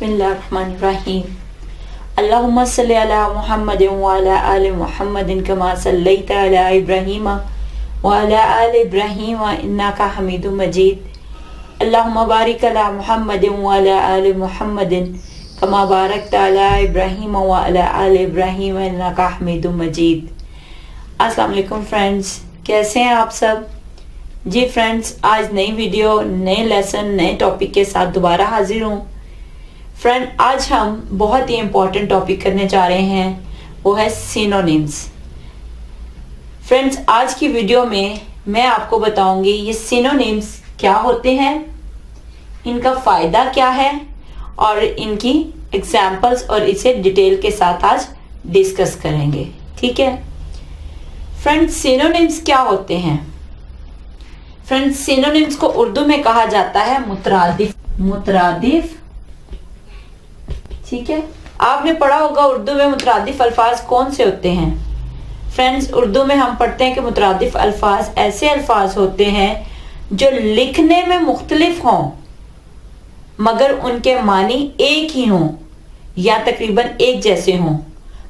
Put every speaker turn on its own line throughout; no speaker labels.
बिस्मिल्लाहिर्रहमानिर्रहीम। अल्लाहुम्मा सल्लि अला मुहम्मदिन व अला आलि मुहम्मदिन कमा सल्लैता अला इब्राहीम व अला आलि इब्राहीम इन्नका हमीदुम मजीद। अल्लाहुम्मा बारिक अला मुहम्मदिन व अला आलि मुहम्मदिन कमा बारकता अला इब्राहीम व अला आलि इब्राहीम इन्नका हमीदुम मजीद। अस्सलाम वालेकुम फ्रेंड्स, कैसे हैं आप सब? जी फ्रेंड्स, आज नई वीडियो, नए लेसन, नए टॉपिक के साथ दोबारा हाजिर हूँ। फ्रेंड, आज हम बहुत ही इम्पोर्टेंट टॉपिक करने जा रहे हैं, वो है सिनोनिम्स। फ्रेंड्स, आज की वीडियो में मैं आपको बताऊंगी ये सिनोनिम्स क्या होते हैं, इनका फायदा क्या है और इनकी एग्जाम्पल्स, और इसे डिटेल के साथ आज डिस्कस करेंगे। ठीक है फ्रेंड्स, सिनोनिम्स क्या होते हैं? फ्रेंड्स, सिनोनिम्स को उर्दू में कहा जाता है मुतरादिफ। ठीक है, आपने पढ़ा होगा उर्दू में मुतरादिफ अल्फाज कौन से होते हैं। फ्रेंड्स, उर्दू में हम पढ़ते हैं कि मुतरादिफ अल्फाज ऐसे अल्फाज होते हैं जो लिखने में मुख्तलिफ हों मगर उनके मानी एक ही हों या तकरीबन एक जैसे हों,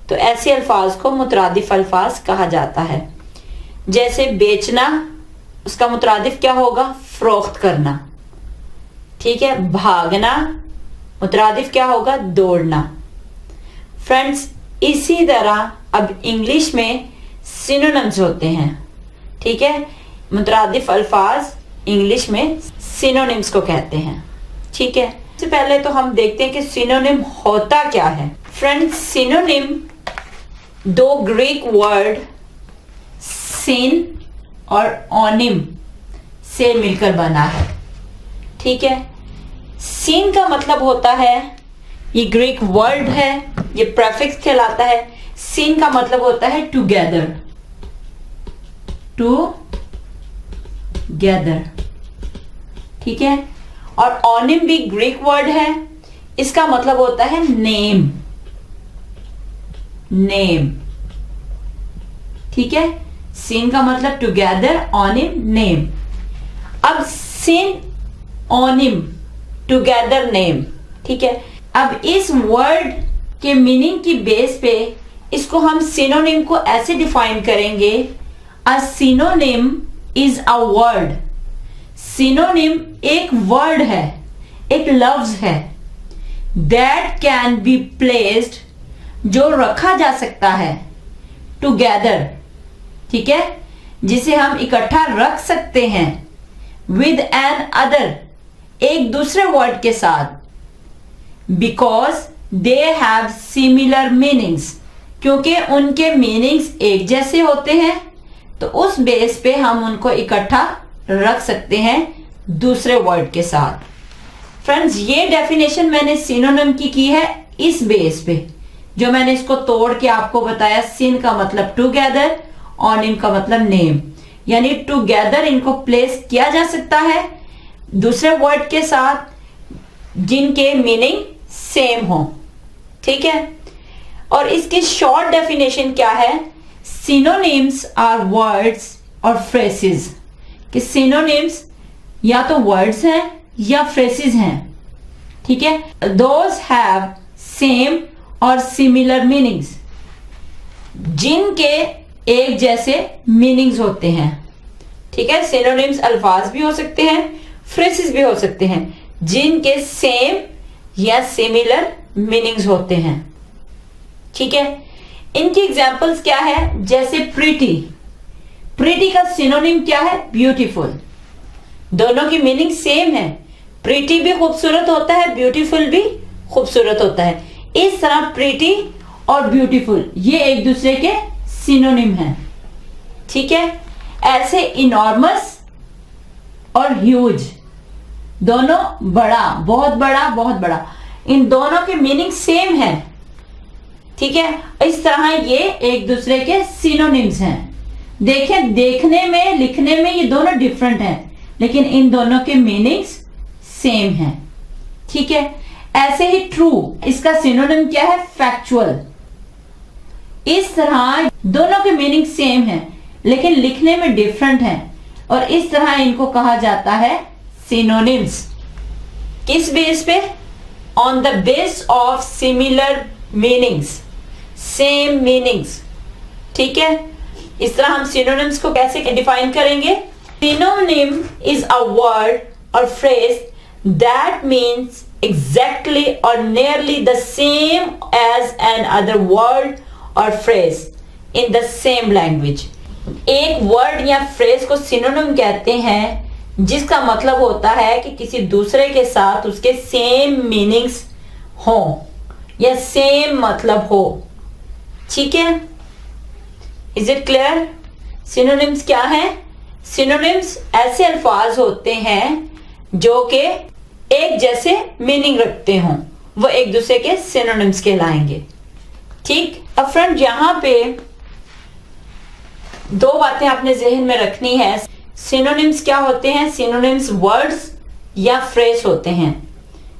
तो ऐसे अल्फाज को मुतरादिफ अल्फाज कहा जाता है। जैसे बेचना, उसका मुतरादिफ क्या होगा? फरोख्त करना। ठीक है, भागना, मुतरादिफ क्या होगा? दौड़ना। फ्रेंड्स, इसी तरह अब इंग्लिश में सिनोनिम्स होते हैं। ठीक है, मुतरादिफ अल्फाज इंग्लिश में सिनोनिम्स को कहते हैं। ठीक है, सबसे पहले तो हम देखते हैं कि सिनोनिम होता क्या है। फ्रेंड्स, सिनोनिम दो ग्रीक वर्ड सिन और ओनिम से मिलकर बना है। ठीक है, सिन का मतलब होता है, ये ग्रीक वर्ड है, ये प्रेफिक्स कहलाता है। सिन का मतलब होता है टुगेदर, टुगेदर। ठीक है, और ओनिम भी ग्रीक वर्ड है, इसका मतलब होता है नेम, नेम। ठीक है, सिन का मतलब टुगेदर, ओनिम नेम। अब सिन, ओनिम, टुगेदर, नेम। ठीक है, अब इस वर्ड के मीनिंग की बेस पे इसको हम सिनोनिम को ऐसे डिफाइन करेंगे, a synonym is a word. Synonym एक वर्ड है, एक लफ्ज है, दैट कैन बी प्लेस्ड, जो रखा जा सकता है, टुगेदर। ठीक है, जिसे हम इकट्ठा रख सकते हैं, विद एन अदर, एक दूसरे वर्ड के साथ, because they have similar meanings, क्योंकि उनके मीनिंग्स एक जैसे होते हैं, तो उस बेस पे हम उनको इकट्ठा रख सकते हैं दूसरे वर्ड के साथ। फ्रेंड्स, ये डेफिनेशन मैंने सिनोनिम की है इस बेस पे, जो मैंने इसको तोड़ के आपको बताया। सिन का मतलब टुगेदर, ओनिम का मतलब नेम, यानी टुगेदर इनको प्लेस किया जा सकता है दूसरे वर्ड के साथ जिनके मीनिंग सेम हो। ठीक है, और इसकी शॉर्ट डेफिनेशन क्या है? सिनोनिम्स आर वर्ड्स और फ्रेसेस, कि सिनोनिम्स या तो वर्ड्स हैं या फ्रेसेस हैं। ठीक है, दोज हैव सेम और सिमिलर मीनिंग्स, जिनके एक जैसे मीनिंग्स होते हैं। ठीक है, सिनोनिम्स अल्फाज भी हो सकते हैं, फ्रेसेस भी हो सकते हैं, जिनके सेम या सिमिलर मीनिंग्स होते हैं। ठीक है, इनकी एग्जांपल्स क्या है? जैसे प्रीटी, प्रीटी का सिनोनिम क्या है? ब्यूटीफुल। दोनों की मीनिंग सेम है, प्रीटी भी खूबसूरत होता है, ब्यूटीफुल भी खूबसूरत होता है। इस तरह प्रीटी और ब्यूटीफुल ये एक दूसरे के सिनोनिम है। ठीक है, ऐसे इनॉर्मस और ह्यूज, दोनों बड़ा, बहुत बड़ा, बहुत बड़ा, इन दोनों के मीनिंग सेम है। ठीक है, इस तरह ये एक दूसरे के सिनोनिम्स हैं। देखें, देखने में, लिखने में ये दोनों डिफरेंट हैं, लेकिन इन दोनों के मीनिंग्स सेम हैं। ठीक है, ऐसे ही ट्रू, इसका सिनोनिम क्या है? फैक्चुअल। इस तरह दोनों के मीनिंग सेम है लेकिन लिखने में डिफरेंट है, और इस तरह इनको कहा जाता है सिनोनिम्स। किस बेस पे? on the basis of similar meanings, same meanings. ठीक है, इस तरह हम synonyms को कैसे डिफाइन करेंगे? Synonym is a word or phrase that means exactly or nearly the same as another word or phrase in the same language. एक word या फ्रेज को सिनोनिम कहते हैं जिसका मतलब होता है कि किसी दूसरे के साथ उसके सेम मीनिंग्स हो या सेम मतलब हो. ठीक है, इज इट क्लियर? सिनोनिम्स क्या है? सिनोनिम्स ऐसे अल्फाज होते हैं जो कि एक जैसे मीनिंग रखते हों, वो एक दूसरे के सिनोनिम्स कहलाएंगे. ठीक. अब फ्रेंड, यहां पे दो बातें आपने जहन में रखनी है. सिनोनिम्स क्या होते हैं? सिनोनिम्स वर्ड्स या फ्रेज होते हैं,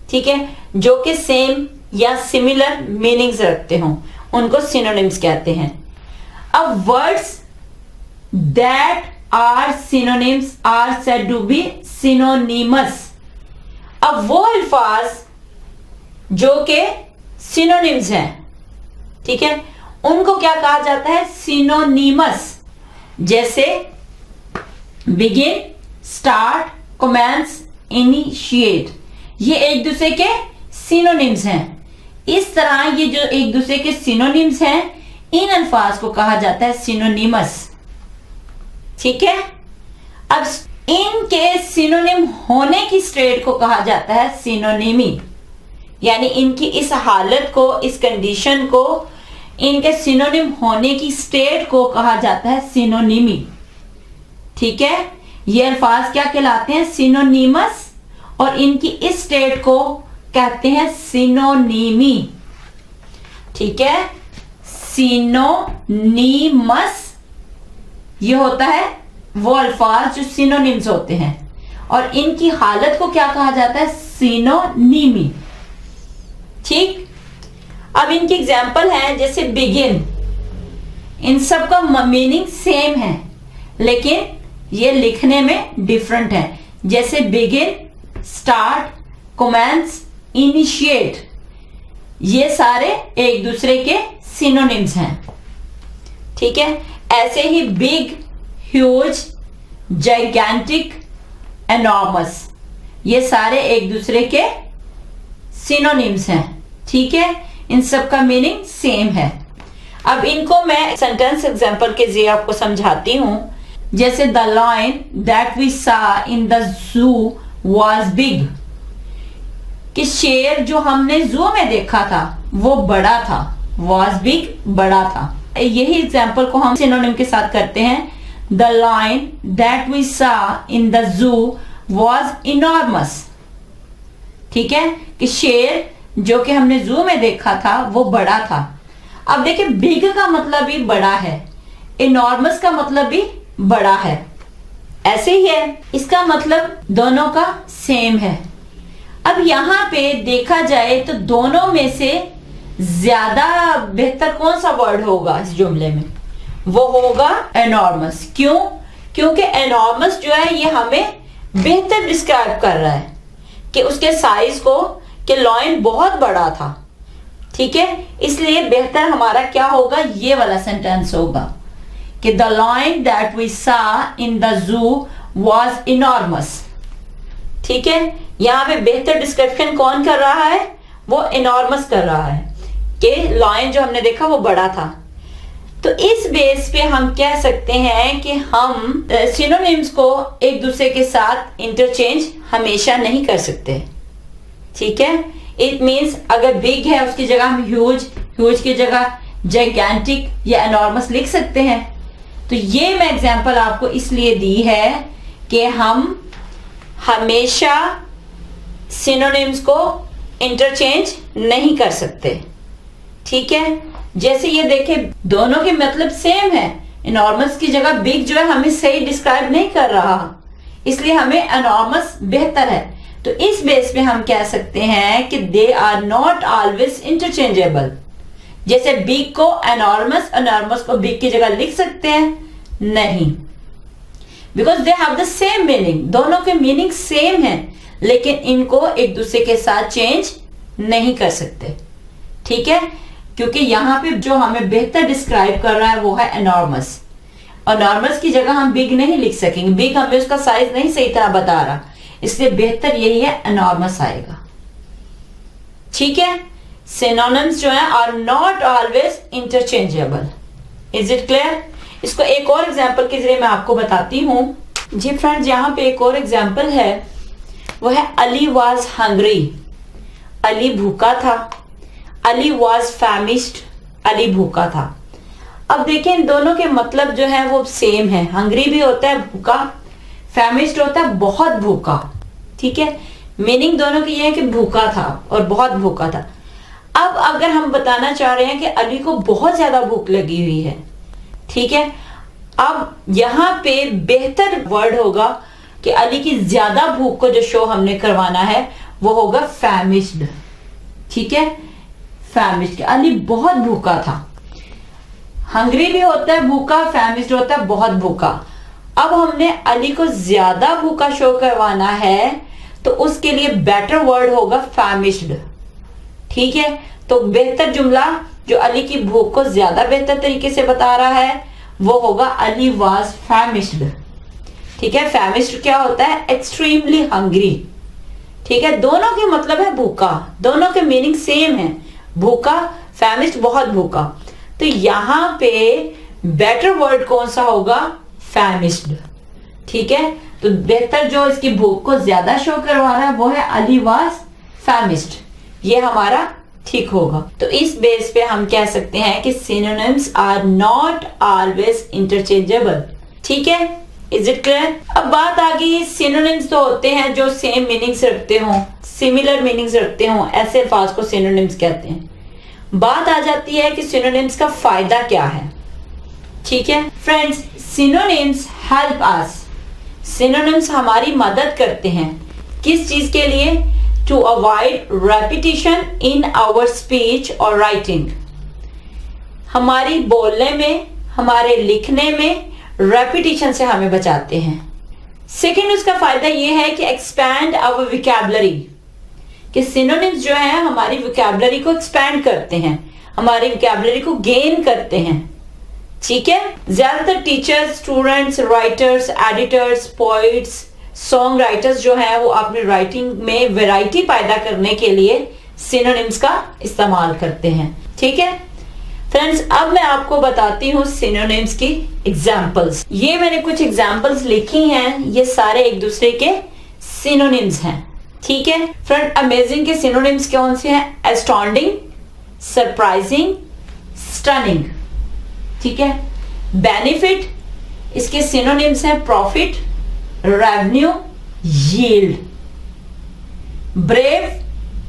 ठीक है, जो कि सेम या सिमिलर मीनिंग्स रखते हों, उनको सिनोनिम्स कहते हैं. अब words that are synonyms are said to be synonymous. अब वो अल्फाज जो कि सिनोनिम्स हैं, ठीक है, उनको क्या कहा जाता है? सिनोनिमस. जैसे बिगिन, स्टार्ट, कमेंस, इनिशिएट, ये एक दूसरे के सिनोनिम्स हैं. इस तरह ये जो एक दूसरे के सिनोनिम्स हैं, इन अल्फाज को कहा जाता है सिनोनिमस. ठीक है. अब इनके सिनोनिम होने की स्टेट को कहा जाता है सिनोनिमी. यानी इनकी इस हालत को, इस कंडीशन को, इनके सिनोनिम होने की स्टेट को कहा जाता है सिनोनिमी. ठीक है, ये अल्फाज क्या कहलाते हैं? सिनोनिमस. और इनकी इस स्टेट को कहते हैं सिनोनिमी. ठीक है, सिनोनिमस ये होता है वो अल्फाज जो सिनोनिम्स होते हैं, और इनकी हालत को क्या कहा जाता है? सिनोनिमी. ठीक. अब इनकी एग्जाम्पल है, जैसे बिगिन, इन सब का मीनिंग सेम है लेकिन ये लिखने में डिफरेंट है. जैसे बिगिन, स्टार्ट, कमेंस, इनिशिएट, ये सारे एक दूसरे के सिनोनिम्स हैं. ठीक है. ऐसे ही बिग, ह्यूज, जाइगैंटिक, एनॉर्मस, ये सारे एक दूसरे के सिनोनिम्स हैं. ठीक है, इन सब का मीनिंग सेम है. अब इनको मैं सेंटेंस एग्जांपल के जरिए आपको समझाती हूं. जैसे the lion that we saw in the zoo was big, कि शेर जो हमने जू में देखा था वो बड़ा था. वाज बिग, बड़ा था. यही एग्जांपल को हम सिनोनिम के साथ करते हैं. The lion that we saw in the zoo was enormous. ठीक है, कि शेर जो कि हमने जू में देखा था वो बड़ा था. अब देखिए, बिग का मतलब भी बड़ा है, इनॉर्मस का मतलब भी बड़ा है. ऐसे ही है, इसका मतलब दोनों का सेम है. अब यहां पे देखा जाए तो दोनों में से ज्यादा बेहतर कौन सा वर्ड होगा इस जुमले में? वो होगा एनॉर्मस. क्यों? क्योंकि एनॉर्मस जो है ये हमें बेहतर डिस्क्राइब कर रहा है कि उसके साइज को, कि लॉयन बहुत बड़ा था. ठीक है, इसलिए बेहतर हमारा क्या होगा? ये वाला सेंटेंस होगा कि the lion that we saw in the zoo was enormous. ठीक है, यहां पे बेहतर डिस्क्रिप्शन कौन कर रहा है? वो इनॉर्मस कर रहा है कि लॉयन जो हमने देखा वो बड़ा था. तो इस बेस पे हम कह सकते हैं कि हम सिनोनिम्स को एक दूसरे के साथ इंटरचेंज हमेशा नहीं कर सकते. ठीक है, इट मीन्स अगर बिग है उसकी जगह हम ह्यूज, ह्यूज की जगह जाइगैंटिक या एनॉर्मस लिख सकते हैं. तो ये मैं एग्जांपल आपको इसलिए दी है कि हम हमेशा सिनोनिम्स को इंटरचेंज नहीं कर सकते. ठीक है, जैसे ये देखे, दोनों के मतलब सेम है. एनॉर्मस की जगह बिग जो है हमें सही डिस्क्राइब नहीं कर रहा, इसलिए हमें एनॉर्मस बेहतर है. तो इस बेस पे हम कह सकते हैं कि they are not always interchangeable. जैसे बिग को एनॉर्मस, एनॉर्मस को बिग की जगह लिख सकते हैं? नहीं, because they have the same meaning. दोनों के मीनिंग सेम है लेकिन इनको एक दूसरे के साथ चेंज नहीं कर सकते, ठीक है, क्योंकि यहाँ पे जो हमें बेहतर डिस्क्राइब कर रहा है वो है एनॉर्मस। एनॉर्मस की जगह हम बिग नहीं लिख सकेंगे, बिग हमें उसका साइज नहीं सही तरह बता रहा, इसलिए बेहतर यही है एनॉर्मस आएगा, ठीक है। सिनोनिम्स जो है are not always interchangeable. Is it clear? इसको एक और एग्जांपल के जरिए मैं आपको बताती हूं। जी फ्रेंड्स, यहाँ पे एक और एग्जांपल है, वो है अली वाज हंग्री। अली भूखा था। अली वाज फैमिश्ड, अली भूखा था। अब देखें इन दोनों के मतलब जो है वो सेम है। हंग्री भी होता है भूखा, फैमिश्ड होता है बहुत भूखा, ठीक है। मीनिंग दोनों की ये है कि भूखा था और बहुत भूखा था। अब अगर हम बताना चाह रहे हैं कि अली को बहुत ज्यादा भूख लगी हुई है, ठीक है, अब यहां पे बेहतर वर्ड होगा कि अली की ज्यादा भूख को जो शो हमने करवाना है वो होगा फैमिश्ड, ठीक है। फैमिश्ड, अली बहुत भूखा था। हंग्री भी होता है भूखा, फैमिश्ड होता है बहुत भूखा। अब हमने अली को ज्यादा भूखा शो करवाना है तो उसके लिए बेटर वर्ड होगा फैमिश्ड, ठीक है। तो बेहतर जुमला जो अली की भूख को ज्यादा बेहतर तरीके से बता रहा है वो होगा अली वाज फैमिश्ड, ठीक है। फैमिश्ड क्या होता है? एक्सट्रीमली हंग्री, ठीक है। दोनों के मतलब है भूखा, दोनों के मीनिंग सेम है, भूखा, फैमिश्ड, बहुत भूखा। तो यहां पे बेटर वर्ड कौन सा होगा? फैमिश्ड, ठीक है। तो बेहतर जो इसकी भूख को ज्यादा शो करवा रहा है वो है अली वाज फैमिश्ड, ये हमारा ठीक होगा। तो इस बेस पे हम कह सकते हैं कि synonyms are not always interchangeable, ठीक है। Is it clear? अब बात आ गई, सिनोनिम्स तो होते हैं जो सेम मीनिंग्स रखते हों, सिमिलर मीनिंग्स रखते हों, ऐसे अल्फाज को सिनोनिम्स कहते हैं। बात आ जाती है कि सिनोनिम्स का फायदा क्या है, ठीक है। Friends, synonyms help us, synonyms हमारी मदद करते हैं किस चीज के लिए? To avoid repetition in our speech और राइटिंग। हमारी बोलने में, हमारे लिखने में रेपिटेशन से हमें बचाते हैं। सेकेंड उसका फायदा यह है कि एक्सपैंड आवर विकैबुलरी, कि सिनोनिम्स जो है हमारी विकैबुलरी को एक्सपैंड करते हैं, हमारी विकैबुलरी को गेन करते हैं, ठीक है। ज्यादातर teachers, students, writers, editors, poets, song writers जो है वो अपनी राइटिंग में वैरायटी पैदा करने के लिए सिनोनिम्स का इस्तेमाल करते हैं, ठीक है। फ्रेंड्स, अब मैं आपको बताती हूँ सिनोनिम्स की एग्जाम्पल्स। ये मैंने कुछ एग्जाम्पल्स लिखी हैं, ये सारे एक दूसरे के सिनोनिम्स हैं, ठीक है। फ्रेंड, अमेजिंग के सिनोनिम्स कौन से हैं? एस्टॉन्डिंग, सरप्राइजिंग, स्टनिंग, ठीक है। बेनिफिट, इसके सिनोनिम्स हैं प्रॉफिट, रेवेन्यू, यील्ड। ब्रेव,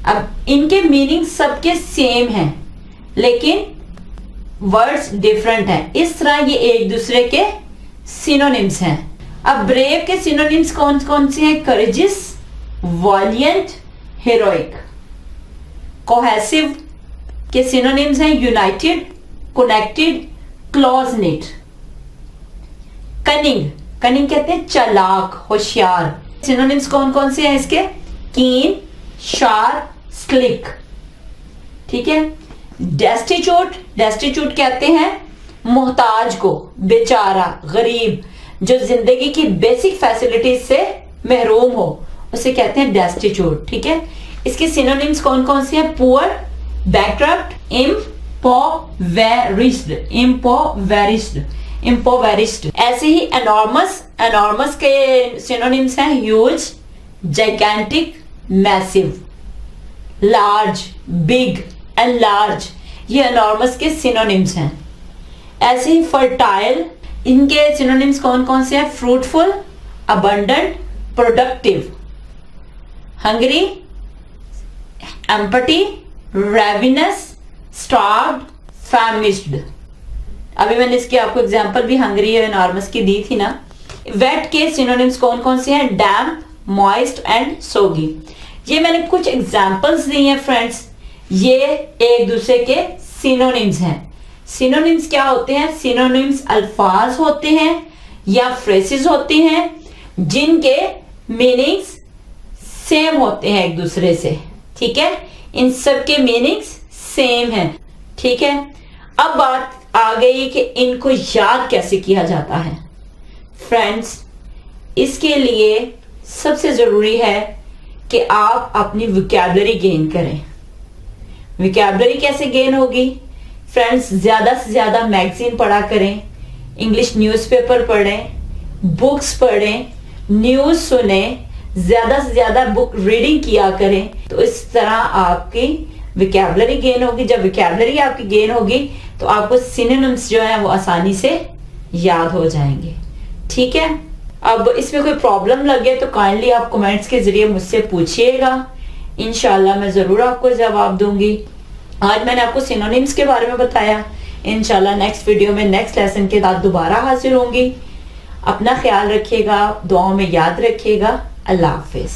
अब इनके मीनिंग सबके सेम हैं लेकिन वर्ड्स डिफरेंट हैं, इस तरह ये एक दूसरे के सिनोनिम्स हैं। अब ब्रेव के सिनोनिम्स कौन कौन से हैं? Courageous, valiant, heroic. कोहेसिव के सिनोनिम्स हैं united, connected, close knit. Cunning, cunning कहते हैं चालाक, होशियार। सिनोनिम्स कौन कौन से हैं इसके? कीन, शार्प, स्लिक, ठीक है। डेस्टिट्यूट, डेस्टिट्यूट कहते हैं मोहताज को, बेचारा, गरीब, जो जिंदगी की बेसिक फैसिलिटीज से महरूम हो, उसे कहते हैं डेस्टिट्यूट, ठीक है। इसके सिनोनिम्स कौन कौन से हैं? Poor, bankrupt, impoverished, impoverished, impoverished. ऐसे ही एनॉर्मस, एनॉर्मस के सिनोनिम्स हैं huge, gigantic, massive, large, big and large, ये एनॉर्मस के सिनोनिम्स हैं। ऐसे ही फर्टाइल, इनके सिनोनिम्स कौन कौन से हैं? Fruitful, abundant, productive. Hungry, empty, ravenous, starved, famished. अभी मैंने इसकी आपको एग्जांपल भी हंग्री और एनॉर्मस की दी थी ना। वेट के सिनोनिम्स कौन कौन से हैं? डैम्प, मॉइस्ट एंड सोगी। ये मैंने कुछ एग्जांपल्स दी हैं फ्रेंड्स, ये एक दूसरे के सिनोनिम्स हैं। सिनोनिम्स क्या होते हैं? सिनोनिम्स अल्फाज होते हैं या फ्रेसेस होते हैं जिनके मीनिंग्स सेम होते हैं एक दूसरे से, ठीक है। इन सब के मीनिंग्स सेम है। ठीक है, अब बात आ गई कि इनको याद कैसे किया जाता है। फ्रेंड्स, इसके लिए सबसे जरूरी है कि आप अपनी वोकैबुलरी गेन करें। वोकैबुलरी कैसे गेन होगी? फ्रेंड्स, ज्यादा से ज्यादा मैगजीन पढ़ा करें, इंग्लिश न्यूज़पेपर पढ़ें, बुक्स पढ़ें, न्यूज सुने, ज्यादा से ज्यादा बुक रीडिंग किया करें। तो इस तरह आपकी वोकैबुलरी गेन होगी। जब वोकैबुलरी आपकी गेन होगी तो आपको सिनोनिम्स जो है वो आसानी से याद हो जाएंगे। ठीक है, अब इसमें कोई प्रॉब्लम लगे तो काइंडली आप कमेंट्स के जरिए मुझसे पूछिएगा, इंशाल्लाह मैं जरूर आपको जवाब दूंगी। आज मैंने आपको सिनोनिम्स के बारे में बताया। इंशाल्लाह नेक्स्ट वीडियो में नेक्स्ट लेसन के साथ दोबारा हाजिर होंगी। अपना ख्याल रखिएगा, दुआओं में याद रखिएगा। अल्लाह हाफिज।